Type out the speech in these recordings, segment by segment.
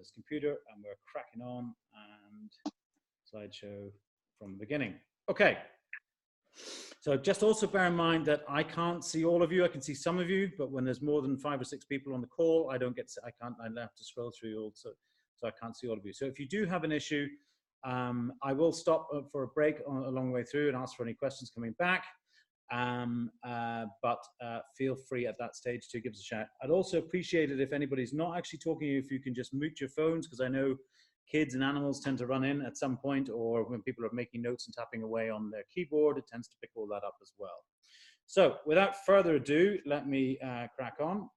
this computer, and we're cracking on, and slideshow from the beginning. Okay. So just also bear in mind that I can't see all of you. I can see some of you, but when there's more than 5 or 6 people on the call, I have to scroll through also, so I can't see all of you. So if you do have an issue, I will stop for a break along the way through and ask for any questions coming back. But feel free at that stage to give us a shout. I'd also appreciate it if anybody's not actually talking to you, if you can just mute your phones, because I know kids and animals tend to run in at some point, or when people are making notes and tapping away on their keyboard, it tends to pick all that up as well. So without further ado, let me crack on.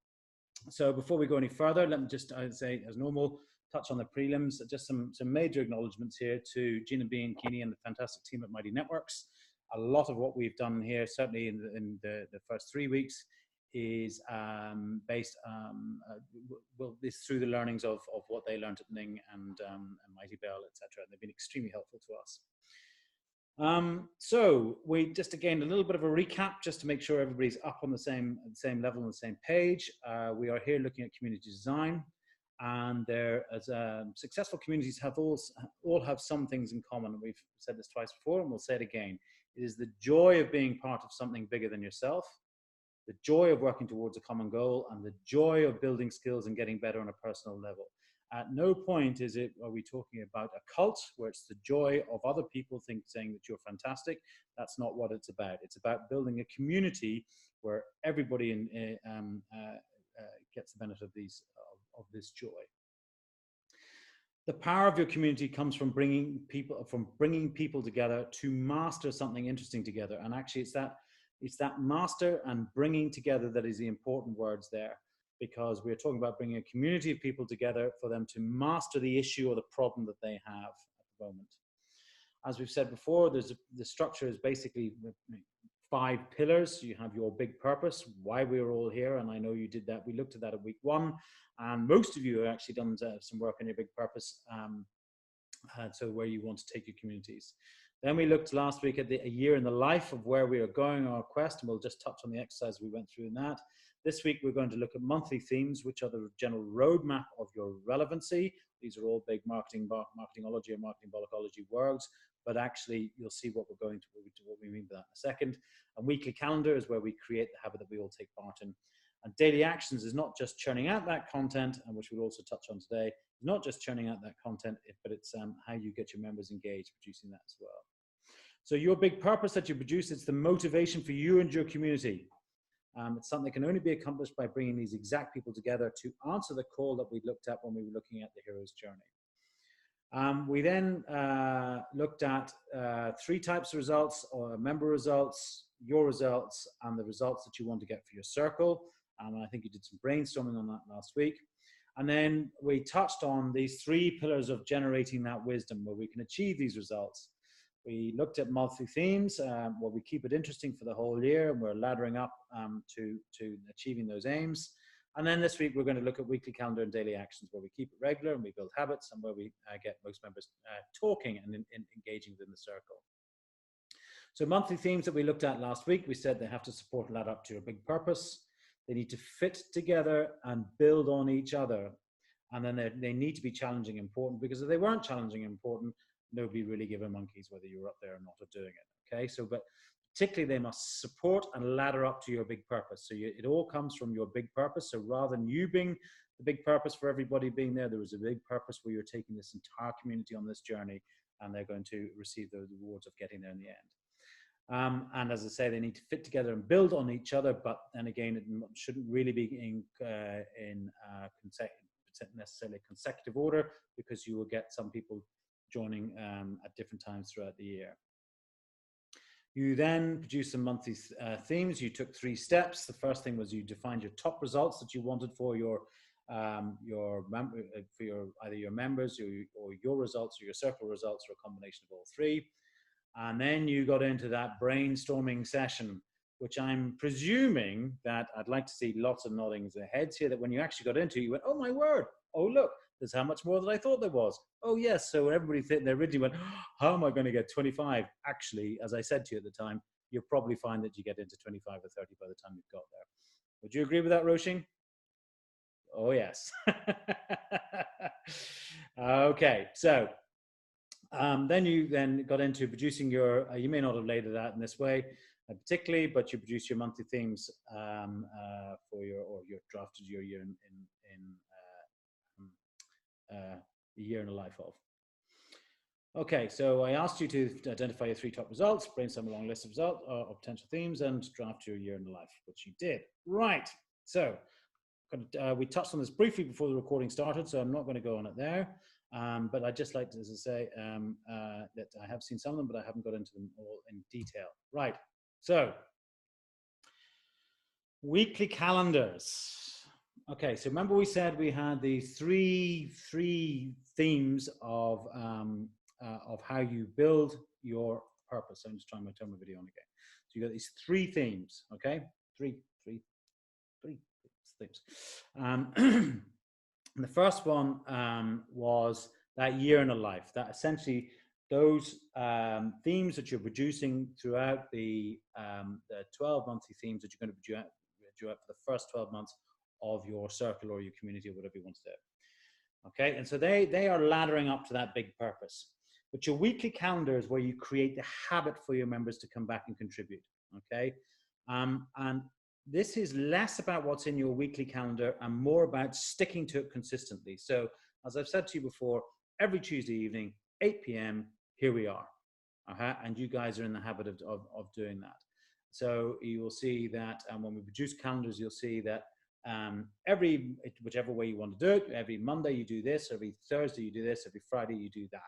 So before we go any further, let me just say, as normal, touch on the prelims. Just some major acknowledgements here to Gina B and Keeney and the fantastic team at Mighty Networks. A lot of what we've done here, certainly in the first 3 weeks, is based is through the learnings of what they learned at Ning and Mighty Bell, etc. They've been extremely helpful to us. So we just, again, a little bit of a recap just to make sure everybody's up on the same level, on the same page. We are here looking at community design, and there, as successful communities all have some things in common. We've said this twice before, and we'll say it again. It is the joy of being part of something bigger than yourself, the joy of working towards a common goal, and the joy of building skills and getting better on a personal level. At no point are we talking about a cult where it's the joy of other people saying that you're fantastic. That's not what it's about. It's about building a community where everybody gets the benefit of this joy. The power of your community comes from bringing people together to master something interesting together. And actually, it's that master and bringing together that is the important words there, because we're talking about bringing a community of people together for them to master the issue or the problem that they have at the moment. As we've said before, the structure is basically 5 pillars. You have your big purpose, why we're all here, and I know you did that. We looked at that at week 1, and most of you have actually done some work on your big purpose, so where you want to take your communities. Then we looked last week at a year in the life of where we are going on our quest, and we'll just touch on the exercise we went through in that. This week, we're going to look at monthly themes, which are the general roadmap of your relevancy. These are all big marketingology and marketing bollockology words, but actually, you'll see what we're going to, what we mean by that in a second. And weekly calendar is where we create the habit that we all take part in. And daily actions is not just churning out that content, and which we'll also touch on today, not just churning out that content, but it's how you get your members engaged, producing that as well. So your big purpose that you produce, it's the motivation for you and your community. It's something that can only be accomplished by bringing these exact people together to answer the call that we looked at when we were looking at the hero's journey. We then looked at 3 types of results, or member results, your results, and the results that you want to get for your circle. And I think you did some brainstorming on that last week. And then we touched on these 3 pillars of generating that wisdom, where we can achieve these results. We looked at monthly themes, where we keep it interesting for the whole year, and we're laddering up to achieving those aims. And then this week, we're going to look at weekly calendar and daily actions, where we keep it regular and we build habits, and where we get most members talking and engaging within the circle. So monthly themes that we looked at last week, we said they have to support and ladder up to your big purpose. They need to fit together and build on each other. And then they need to be challenging and important, because if they weren't challenging and important, nobody really give a monkeys whether you're up there or not or doing it. Okay, so but particularly they must support and ladder up to your big purpose. So it all comes from your big purpose. So rather than you being the big purpose for everybody being there, there was a big purpose where you're taking this entire community on this journey, and they're going to receive the rewards of getting there in the end. And as I say, they need to fit together and build on each other, but then again, it shouldn't really be in necessarily consecutive order, because you will get some people joining at different times throughout the year. You then produced some monthly themes. You took 3 steps. The first thing was you defined your top results that you wanted for either your members or your results, or your circle results, or a combination of all 3. And then you got into that brainstorming session, which I'm presuming that I'd like to see lots of noddings of heads here, that when you actually got into it, you went, oh my word, oh look, there's how much more than I thought there was. Oh yes, so everybody they originally went, how am I going to get 25? Actually, as I said to you at the time, you'll probably find that you get into 25 or 30 by the time you've got there. Would you agree with that, Roisin? Oh, yes. Okay, so then you then got into producing your, you may not have laid it out in this way particularly, but you produce your monthly themes for your, or you drafted your year a year in the life of. Okay, so I asked you to identify your 3 top results, brainstorm a long list of results or potential themes, and draft your year in the life, which you did. Right, so we touched on this briefly before the recording started, so I'm not going to go on it there. But I'd just like to, as I say, that I have seen some of them, but I haven't got into them all in detail. Right, so weekly calendars. Okay, so remember we said we had these three themes of how you build your purpose. I'm just trying to turn my video on again. So you got these 3 themes, okay? Three themes. And the first one was that year in a life, that essentially those themes that you're producing throughout the 12 monthly themes that you're going to produce out for the first 12 months of your circle or your community or whatever you want to do. Okay, and so they are laddering up to that big purpose. But your weekly calendar is where you create the habit for your members to come back and contribute. Okay, and this is less about what's in your weekly calendar and more about sticking to it consistently. So as I've said to you before, every Tuesday evening, 8 p.m., here we are. And you guys are in the habit of doing that. So you will see that when we produce calendars, you'll see that whichever way you want to do it, every Monday you do this, every Thursday you do this, every Friday you do that.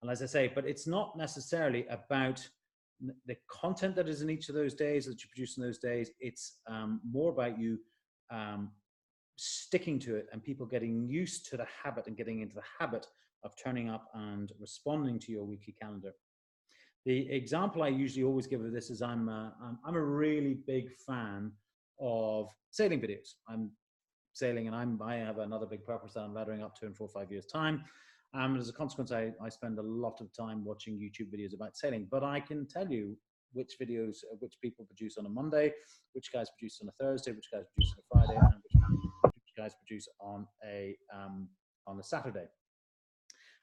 And as I say, but it's not necessarily about the content that is in each of those days that you produce in those days. It's more about you sticking to it and people getting used to the habit and getting into the habit of turning up and responding to your weekly calendar. The example I usually always give of this is I'm a really big fan of sailing videos. I'm sailing and I have another big purpose that I'm laddering up to in 4 or 5 years' time. As a consequence, I spend a lot of time watching YouTube videos about sailing, but I can tell you which videos, which people produce on a Monday, which guys produce on a Thursday, which guys produce on a Friday, and which guys produce on a Saturday.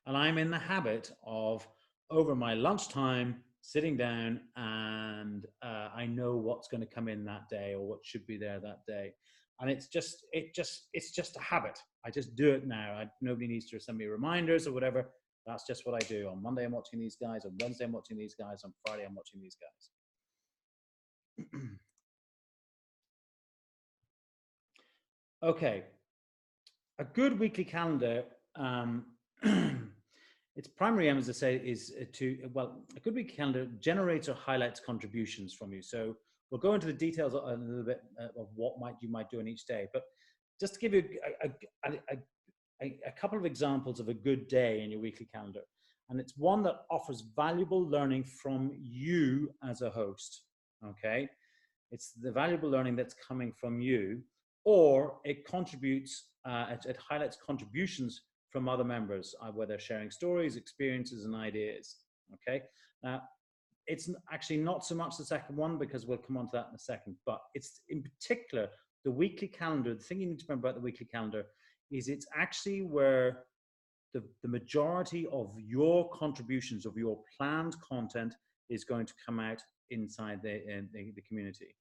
And I'm in the habit of, over my lunchtime, sitting down and I know what's going to come in that day or what should be there that day. And it's just a habit. I just do it now. Nobody needs to send me reminders or whatever. That's just what I do. On Monday, I'm watching these guys. On Wednesday, I'm watching these guys. On Friday, I'm watching these guys. Okay. A good weekly calendar, its primary aim, as I say, is a good weekly calendar generates or highlights contributions from you. So we'll go into the details a little bit of what you might do in each day. But just to give you a couple of examples of a good day in your weekly calendar. And it's one that offers valuable learning from you as a host, okay? It's the valuable learning that's coming from you, or it contributes, it highlights contributions from other members, where they're sharing stories, experiences, and ideas, okay? Now, it's actually not so much the second one because we'll come on to that in a second, but it's in particular the weekly calendar. The thing you need to remember about the weekly calendar is it's actually where the majority of your contributions of your planned content is going to come out inside the community.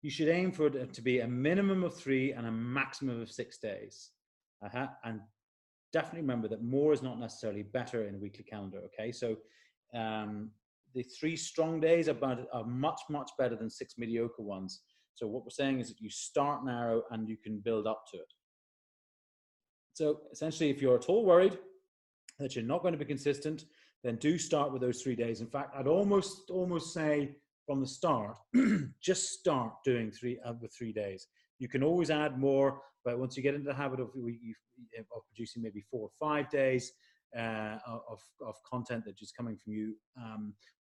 You should aim for it to be a minimum of 3 and a maximum of 6 days. And definitely remember that more is not necessarily better in a weekly calendar, okay? So the 3 strong days are much, much better than 6 mediocre ones. So what we're saying is that you start narrow and you can build up to it. So essentially, if you're at all worried that you're not going to be consistent, then do start with those 3 days. In fact, I'd almost say from the start, just start doing 3 days. You can always add more, but once you get into the habit of producing maybe 4 or 5 days of content that is coming from you,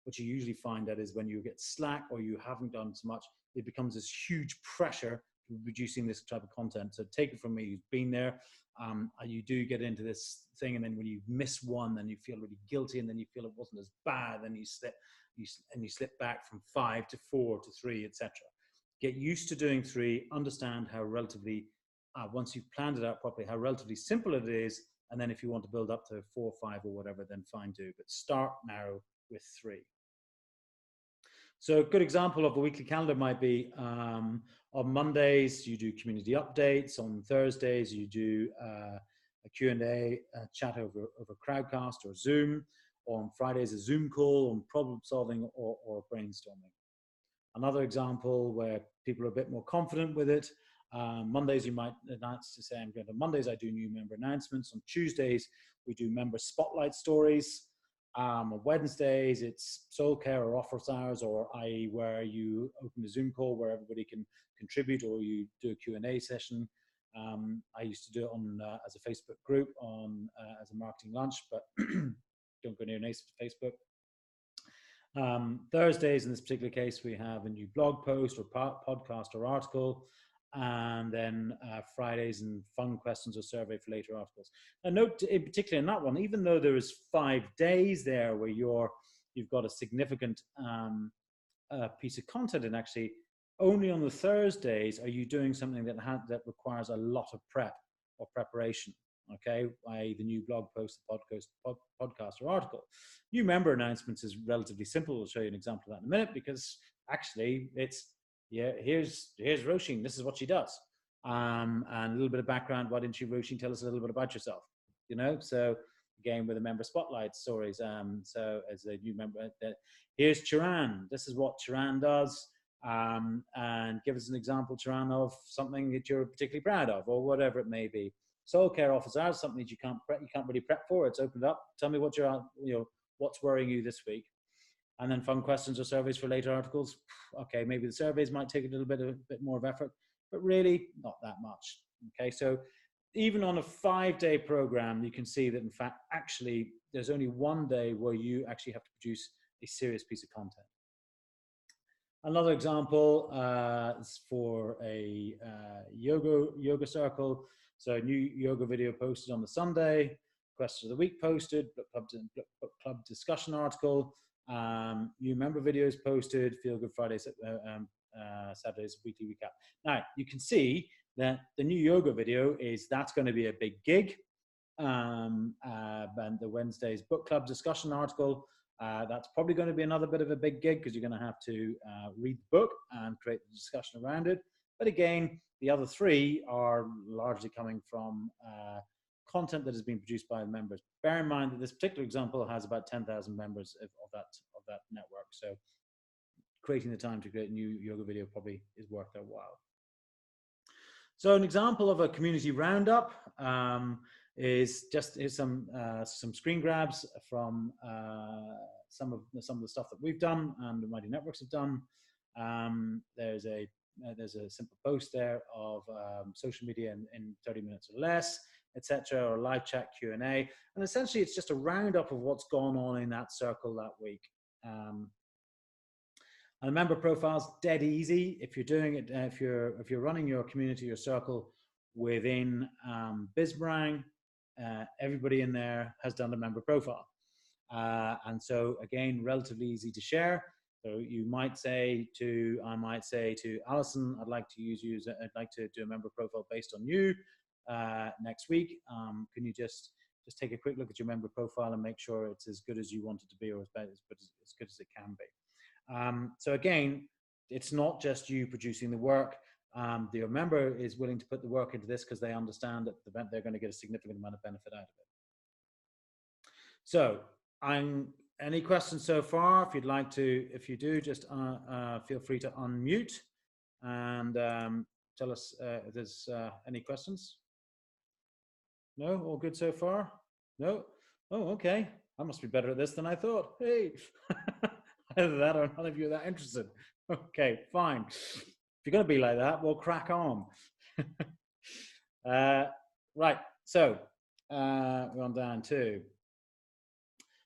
what you usually find that is when you get slack or you haven't done so much, it becomes this huge pressure producing this type of content. So take it from me, who's been there. You do get into this thing, and then when you miss one, then you feel really guilty, and then you feel it wasn't as bad, then you slip back from 5 to 4 to 3, etc. get used to doing 3, understand how relatively, once you've planned it out properly, how relatively simple it is. And then if you want to build up to 4 or 5 or whatever, then fine do. But start now with 3. So a good example of a weekly calendar might be on Mondays, you do community updates. On Thursdays, you do a Q&A chat over Crowdcast or Zoom. On Fridays, a Zoom call on problem solving or brainstorming. Another example where people are a bit more confident with it. Mondays, you might announce to say, I'm going to Mondays, I do new member announcements. On Tuesdays, we do member spotlight stories. On Wednesdays, it's soul care or office hours, or i.e. where you open a Zoom call where everybody can contribute, or you do a Q&A session. I used to do it on as a Facebook group on as a marketing lunch, but don't go near Facebook. Thursdays, in this particular case, we have a new blog post or podcast or article. And then Fridays and fun questions or survey for later articles. Now note in particular in that one, even though there is 5 days there where you've got a significant piece of content, and actually only on the Thursdays are you doing something that requires a lot of prep or preparation. Okay, i.e. the new blog post, podcast or article. New member announcements is relatively simple. We'll show you an example of that in a minute, because actually it's, yeah, here's Roisin, this is what she does. And a little bit of background, why didn't you, Roisin, tell us a little bit about yourself? You know, so again, with the member spotlight stories. So as a new member, here's Chiran, this is what Chiran does. And give us an example, Chiran, of something that you're particularly proud of, or whatever it may be. Soul care office hours, something that you can't really prep for. It's opened up. Tell me what what's worrying you this week. And then fun questions or surveys for later articles. Okay, maybe the surveys might take a bit more of effort, but really not that much. Okay, so even on a 5-day program, you can see that in fact, actually, there's only 1 day where you actually have to produce a serious piece of content. Another example is for a yoga circle. So a new yoga video posted on the Sunday, question of the week posted, book club discussion article, new member videos posted, Feel Good Fridays, Saturdays, weekly recap. Now, you can see that the new yoga video that's going to be a big gig. And the Wednesday's book club discussion article, that's probably going to be another bit of a big gig, because you're going to have to read the book and create the discussion around it. But again, the other 3 are largely coming from content that has been produced by the members. Bear in mind that this particular example has about 10,000 members of that network. So creating the time to create a new yoga video probably is worth their while. So an example of a community roundup is some screen grabs from some of the stuff that we've done and the Mighty Networks have done. There's a simple post there of social media in 30 minutes or less, etc., or live chat Q&A, and essentially it's just a roundup of what's gone on in that circle that week. And member profiles, dead easy. If you're doing it, if you're running your community or circle within BizBrang, everybody in there has done a member profile, and so again, relatively easy to share. So you might say to, I might say to Alison, I'd like to do a member profile based on you next week. Can you just take a quick look at your member profile and make sure it's as good as you want it to be, or as good as it can be. So again, it's not just you producing the work. Your member is willing to put the work into this because they understand that they're going to get a significant amount of benefit out of it. So any questions so far? If you'd like to, if you do, just feel free to unmute and tell us if there's any questions. No, all good so far? No? Oh, okay. I must be better at this than I thought. Hey, either that or none of you are that interested. Okay, fine. If you're going to be like that, we'll crack on. Right, so we're on down to.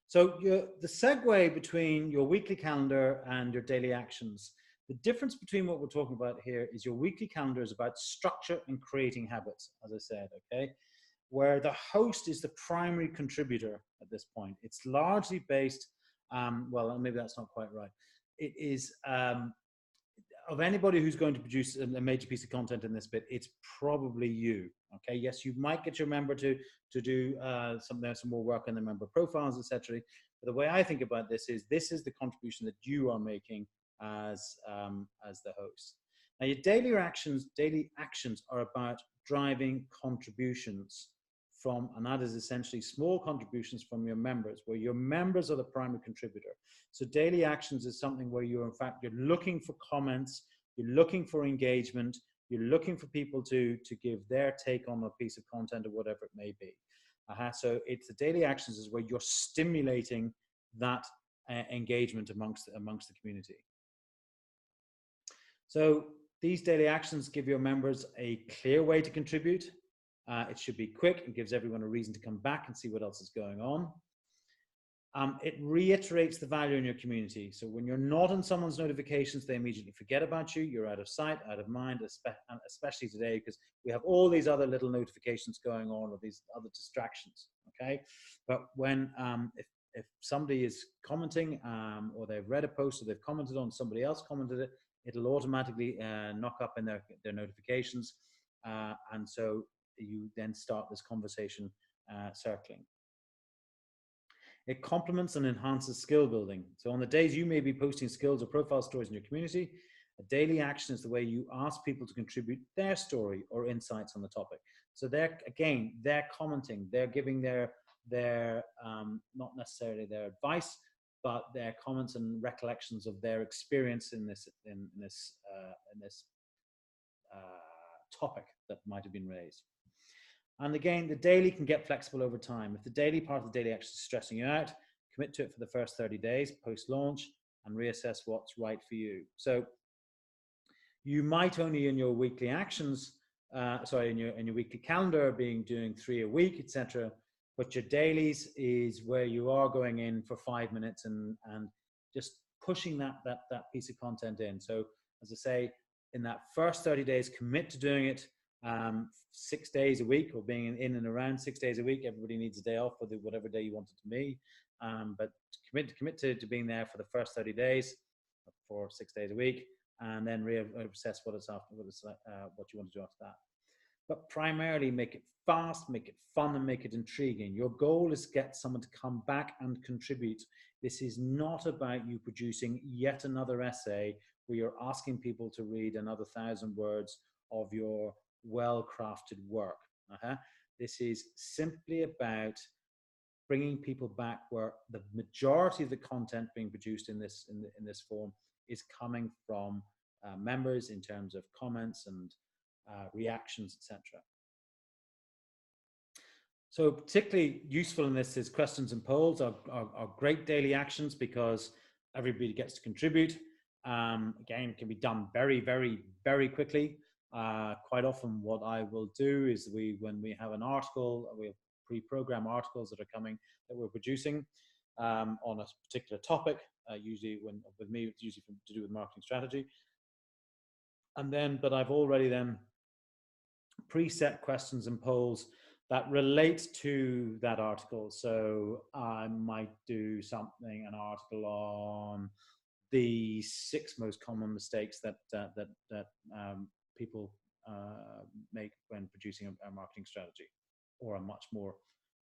So the segue between your weekly calendar and your daily actions, the difference between what we're talking about here is your weekly calendar is about structure and creating habits, as I said, okay? Where the host is the primary contributor at this point. It's largely based, well, maybe that's not quite right. It is of anybody who's going to produce a major piece of content in this bit, it's probably you. Okay, yes, you might get your member to do some more work on the member profiles, etc. But the way I think about this is the contribution that you are making as the host. Now, your daily actions are about driving contributions from, and that is essentially small contributions from your members, where your members are the primary contributor. So daily actions is something where you're looking for comments, you're looking for engagement, you're looking for people to give their take on a piece of content or whatever it may be. So it's the daily actions is where you're stimulating that engagement amongst the community. So these daily actions give your members a clear way to contribute. It should be quick and gives everyone a reason to come back and see what else is going on. It reiterates the value in your community. So when you're not on someone's notifications, they immediately forget about you. You're out of sight, out of mind, especially today, because we have all these other little notifications going on, or these other distractions, okay? But when, if somebody is commenting, or they've read a post, or they've commented on somebody else commented it, it'll automatically knock up in their notifications. And so you then start this conversation circling. It complements and enhances skill building. So on the days you may be posting skills or profile stories in your community, a daily action is the way you ask people to contribute their story or insights on the topic. So they're commenting, they're giving their not necessarily their advice, but their comments and recollections of their experience in this topic that might have been raised. And again, the daily can get flexible over time. If the daily part of the daily action is stressing you out, commit to it for the first 30 days post-launch and reassess what's right for you. So you might only in your weekly actions, in your weekly calendar doing 3 a week, etc. But your dailies is where you are going in for 5 minutes and just pushing that piece of content in. So as I say, in that first 30 days, commit to doing it 6 days a week, or being in and around 6 days a week. Everybody needs a day off for whatever day you want it to be, but commit to being there for the first 30 days for 6 days a week, and then reassess what you want to do after that. But primarily make it fast, make it fun, and make it intriguing. Your goal is to get someone to come back and contribute. This is not about you producing yet another essay where you're asking people to read another 1,000 words of your well-crafted work. This is simply about bringing people back where the majority of the content being produced in this form is coming from members in terms of comments and reactions, etc. So particularly useful in this is questions and polls are great daily actions because everybody gets to contribute. Again, can be done very, very, very quickly. Quite often what I will do is when we have an article, we'll pre-program articles that are coming that we're producing on a particular topic. Usually with me, it's usually to do with marketing strategy. But I've already then preset questions and polls that relate to that article. So I might do an article on the 6 most common mistakes that people make when producing a marketing strategy, or a much more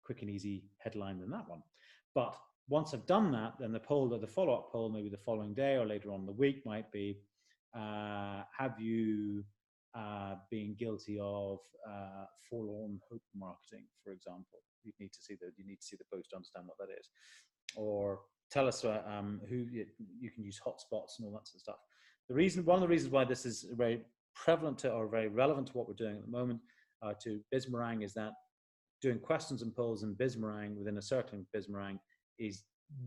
quick and easy headline than that one. But once I've done that, then the follow-up poll, maybe the following day or later on in the week, might be, have you been guilty of forlorn hope marketing, for example? You need to see the post to understand what that is. Or tell us who you can use hotspots and all that sort of stuff. One of the reasons why this is very prevalent or very relevant to what we're doing at the moment to BizMeringue is that doing questions and polls in BizMeringue within a circling BizMeringue is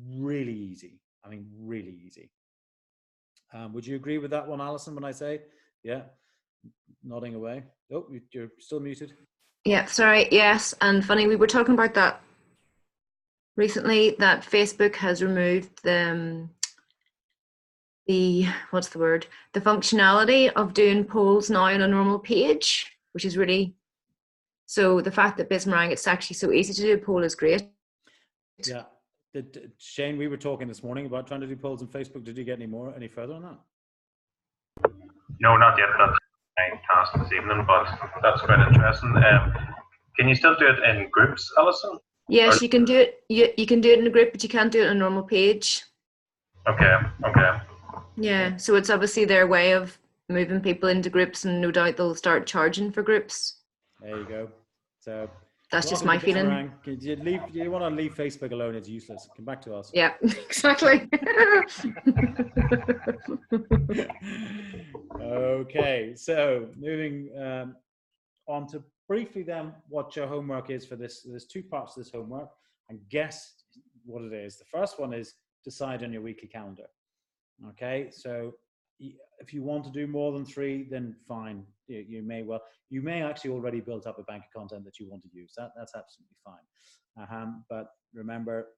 really easy. I mean, really easy. Would you agree with that one, Alison, when I say, yeah, nodding away? Oh, you're still muted. Yeah, sorry. Yes. And funny, we were talking about that recently, that Facebook has removed the functionality of doing polls now on a normal page, which is really, so the fact that BizMeringue, it's actually so easy to do a poll is great. Yeah. Shane, we were talking this morning about trying to do polls on Facebook. Did you get any further on that? No, not yet. That's my task this evening, but that's quite interesting. Can you still do it in groups, Alison? Yes, you can do it. You can do it in a group, but you can't do it on a normal page. Okay, okay. Yeah, so it's obviously their way of moving people into groups, and no doubt they'll start charging for groups. There you go. So that's just my feeling. You want to leave Facebook alone? It's useless. Come back to us. Yeah, exactly. Okay, so moving on to briefly then what your homework is for this. There's two parts to this homework, and guess what it is. The first one is decide on your weekly calendar. Okay, so if you want to do more than 3, then fine. You may actually already built up a bank of content that you want to use. That's absolutely fine. But remember,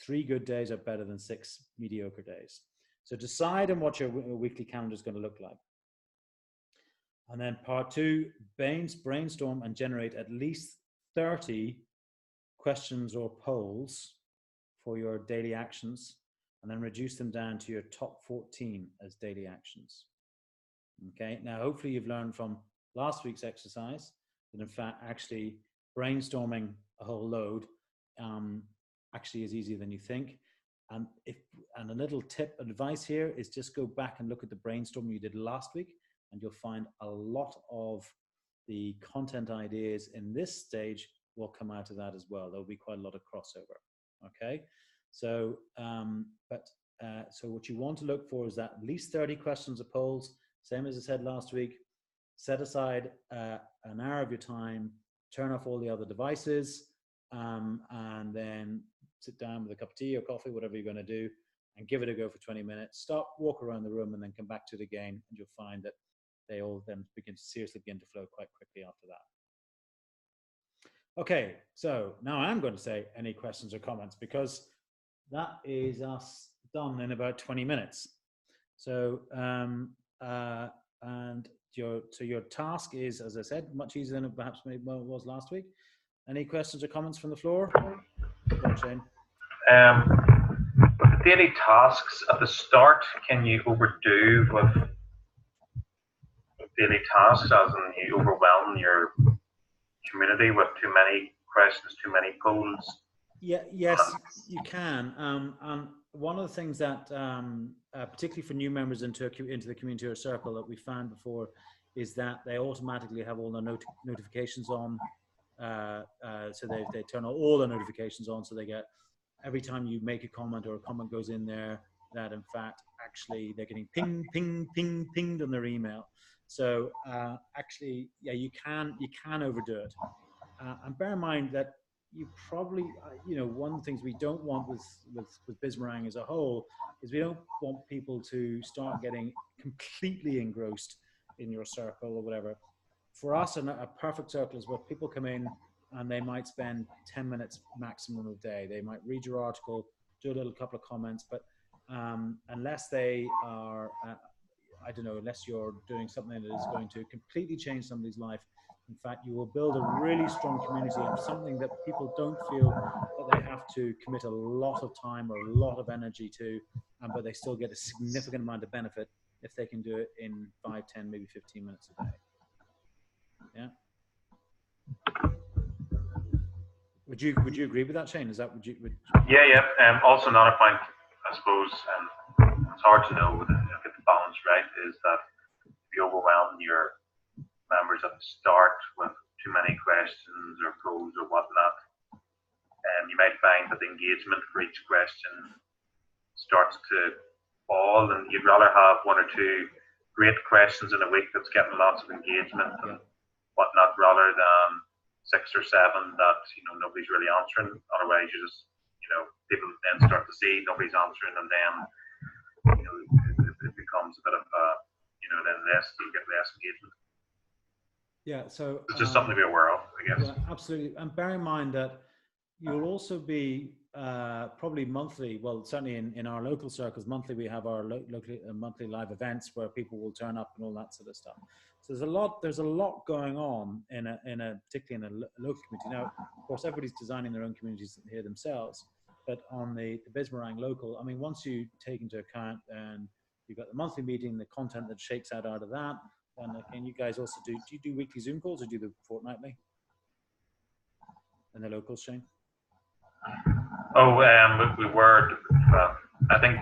3 good days are better than 6 mediocre days. So decide on what your weekly calendar is going to look like. And then part 2, brainstorm and generate at least 30 questions or polls for your daily actions, and then reduce them down to your top 14 as daily actions. Okay, now hopefully you've learned from last week's exercise that in fact actually brainstorming a whole load actually is easier than you think. And a little tip advice here is just go back and look at the brainstorming you did last week, and you'll find a lot of the content ideas in this stage will come out of that as well. There'll be quite a lot of crossover. Okay, so so what you want to look for is that at least 30 questions or polls, same as I said last week. Set aside an hour of your time, turn off all the other devices, and then sit down with a cup of tea or coffee, whatever you're going to do, and give it a go for 20 minutes. Stop, walk around the room, and then come back to it again, and you'll find that they all then seriously begin to flow quite quickly after that. Okay, so now I'm going to say any questions or comments, because that is us done in about 20 minutes. So, and your task is, as I said, much easier than it perhaps maybe was last week. Any questions or comments from the floor? Go on, Shane. With the daily tasks at the start, can you overdo with daily tasks, as in you overwhelm your community with too many questions, too many polls? Yeah, yes, you can. And one of the things that, particularly for new members into the community or circle, that we found before is that they automatically have all their notifications on. So they turn all their notifications on, so they get, every time you make a comment or a comment goes in there, that in fact actually they're getting pinged on their email. So actually, yeah, you can overdo it, and bear in mind that you probably, one of the things we don't want with Bizmarang as a whole is we don't want people to start getting completely engrossed in your circle or whatever. For us, a perfect circle is where people come in and they might spend 10 minutes maximum a day. They might read your article, do a little couple of comments, but unless they are, I don't know, unless you're doing something that is going to completely change somebody's life, in fact, you will build a really strong community and something that people don't feel that they have to commit a lot of time or a lot of energy to, but they still get a significant amount of benefit if they can do it in 5, 10, maybe 15 minutes a day. Yeah. Would you agree with that, Shane? Is that would you? Yeah. Also, another point, I suppose, it's hard to know get the balance right. Is that if you overwhelm your members at the start with too many questions or polls or whatnot, you might find that the engagement for each question starts to fall, and you'd rather have 1 or 2 great questions in a week that's getting lots of engagement and whatnot, rather than 6 or 7 that nobody's really answering. Otherwise, you just people then start to see nobody's answering, and then it becomes a bit of a then you get less engagement. Yeah, so it's just something to be aware of, I guess. Yeah, absolutely, and bear in mind that you'll also be probably monthly. Well, certainly in our local circles, monthly we have our monthly live events where people will turn up and all that sort of stuff. So there's a lot going on in a particularly in a local community. Now, of course, everybody's designing their own communities here themselves, but on the Bizmarang local, I mean, once you take into account and you've got the monthly meeting, the content that shakes out of that. And can you guys also do you do weekly Zoom calls or do you do fortnightly? And the locals, Shane? Oh, we were. I think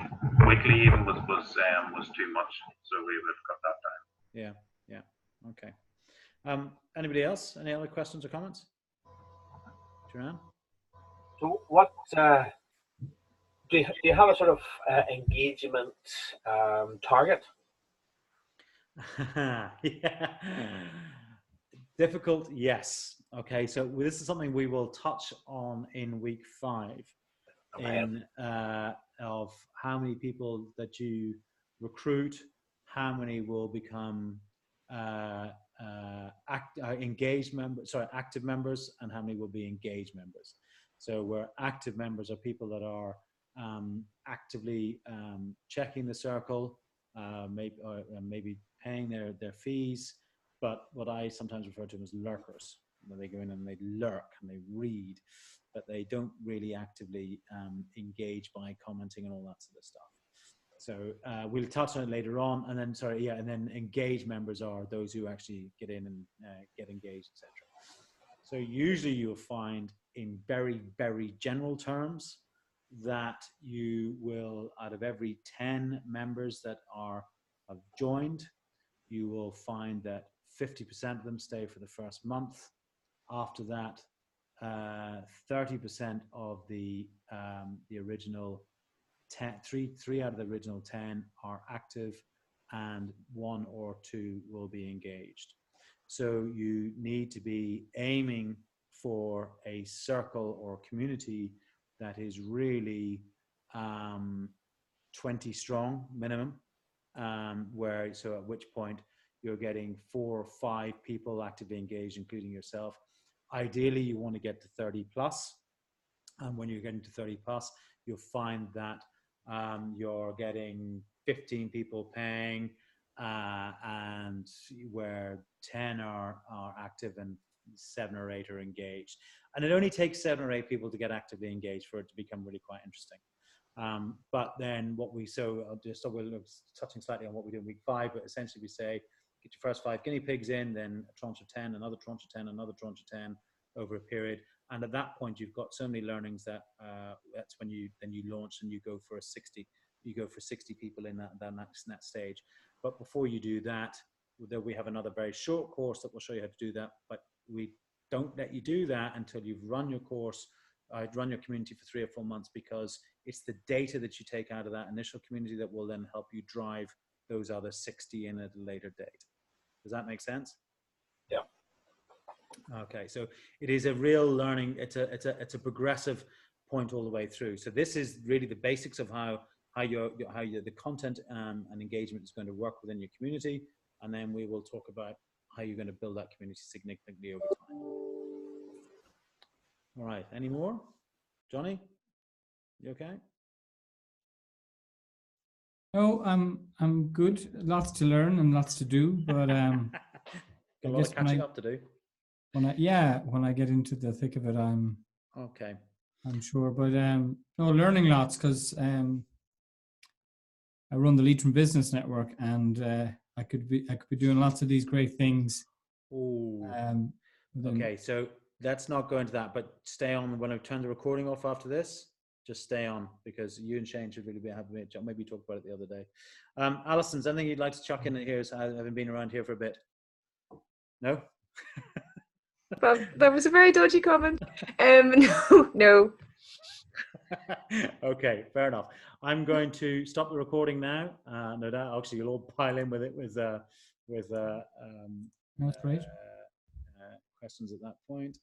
weekly even was too much, so we would cut that down. Yeah, yeah, okay. Anybody else? Any other questions or comments? Joanne? So what do you have a sort of engagement target? Yeah. Difficult, yes. Okay, so this is something we will touch on in week 5 in of how many people that you recruit, how many will become active members, and how many will be engaged members. So where active members are people that are actively checking the circle, maybe paying their fees, but what I sometimes refer to them as lurkers. When they go in and they lurk and they read, but they don't really actively engage by commenting and all that sort of stuff. So we'll touch on it later on, and then and then engaged members are those who actually get in and get engaged, etc. So usually you'll find, in very, very general terms, that you will, out of every 10 members that have joined, you will find that 50% of them stay for the first month. After that, 30% of the original 10, three out of the original 10 are active, and 1 or 2 will be engaged. So you need to be aiming for a circle or community that is really 20 strong minimum, so at which point you're getting 4 or 5 people actively engaged, including yourself. Ideally, you want to get to 30 plus. And when you're getting to 30 plus, you'll find that you're getting 15 people paying, and where 10 are active and 7 or 8 are engaged. And it only takes 7 or 8 people to get actively engaged for it to become really quite interesting. But then we're touching slightly on what we do in week 5, but essentially we say, get your first 5 guinea pigs in, then a tranche of 10, another tranche of 10, another tranche of 10 over a period. And at that point, you've got so many learnings that that's when you launch and you go for 60 people in that stage. But before you do that, we have another very short course that will show you how to do that. But we don't let you do that until you've run your course, run your community for 3 or 4 months, because it's the data that you take out of that initial community that will then help you drive those other 60 in at a later date. Does that make sense? Yeah. Okay, so it is a real learning. It's a progressive point all the way through. So this is really the basics of how the content and engagement is going to work within your community, and then we will talk about how you're going to build that community significantly over time. All right, any more? Johnny, you okay? No, I'm good. Lots to learn and lots to do, but Got a lot of catching up to do. When I get into the thick of it, I'm sure. But no, learning lots, because I run the Leitrim Business Network, and I could be doing lots of these great things. Okay, so let's not go into that, but stay on. When I turn the recording off after this, just stay on, because you and Shane should really maybe talk about it the other day. Alison, is anything you'd like to chuck in here, having been around here for a bit? No? That was a very dodgy comment. No. Okay, fair enough. I'm going to stop the recording now. No doubt, actually, you'll all pile in with it with That's great. questions at that point.